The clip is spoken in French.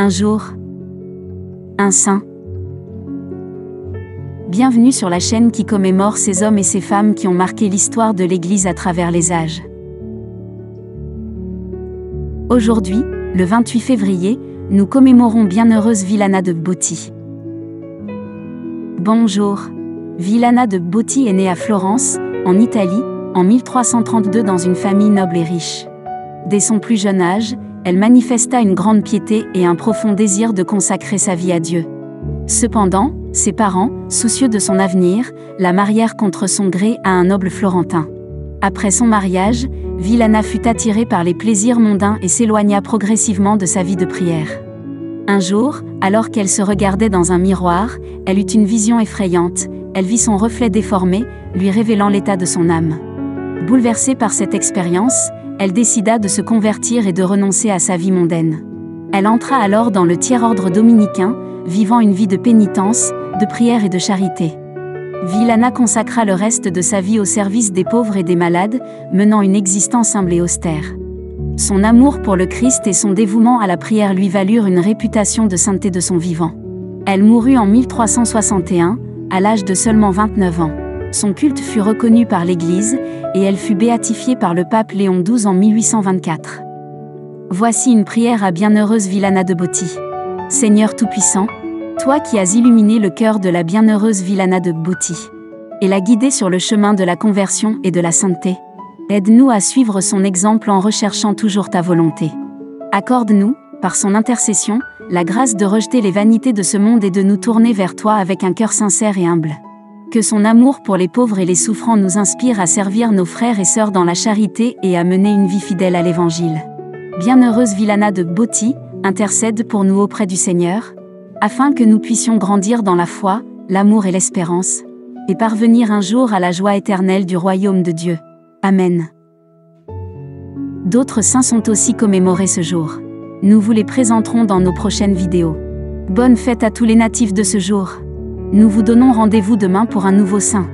Un jour, un saint. Bienvenue sur la chaîne qui commémore ces hommes et ces femmes qui ont marqué l'histoire de l'Église à travers les âges. Aujourd'hui, le 28 février, nous commémorons Bienheureuse Villana de Botti. Bonjour. Villana de Botti est née à Florence, en Italie, en 1332 dans une famille noble et riche. Dès son plus jeune âge, elle manifesta une grande piété et un profond désir de consacrer sa vie à Dieu. Cependant, ses parents, soucieux de son avenir, la marièrent contre son gré à un noble florentin. Après son mariage, Villana fut attirée par les plaisirs mondains et s'éloigna progressivement de sa vie de prière. Un jour, alors qu'elle se regardait dans un miroir, elle eut une vision effrayante. Elle vit son reflet déformé, lui révélant l'état de son âme. Bouleversée par cette expérience, elle décida de se convertir et de renoncer à sa vie mondaine. Elle entra alors dans le tiers-ordre dominicain, vivant une vie de pénitence, de prière et de charité. Villana consacra le reste de sa vie au service des pauvres et des malades, menant une existence humble et austère. Son amour pour le Christ et son dévouement à la prière lui valurent une réputation de sainteté de son vivant. Elle mourut en 1361, à l'âge de seulement 29 ans. Son culte fut reconnu par l'Église, et elle fut béatifiée par le pape Léon XII en 1824. Voici une prière à Bienheureuse Villana de Botti. Seigneur Tout-Puissant, toi qui as illuminé le cœur de la bienheureuse Villana de Botti, et l'as guidée sur le chemin de la conversion et de la sainteté, aide-nous à suivre son exemple en recherchant toujours ta volonté. Accorde-nous, par son intercession, la grâce de rejeter les vanités de ce monde et de nous tourner vers toi avec un cœur sincère et humble. Que son amour pour les pauvres et les souffrants nous inspire à servir nos frères et sœurs dans la charité et à mener une vie fidèle à l'Évangile. Bienheureuse Villana de Botti, intercède pour nous auprès du Seigneur, afin que nous puissions grandir dans la foi, l'amour et l'espérance, et parvenir un jour à la joie éternelle du royaume de Dieu. Amen. D'autres saints sont aussi commémorés ce jour. Nous vous les présenterons dans nos prochaines vidéos. Bonne fête à tous les natifs de ce jour. Nous vous donnons rendez-vous demain pour un nouveau saint.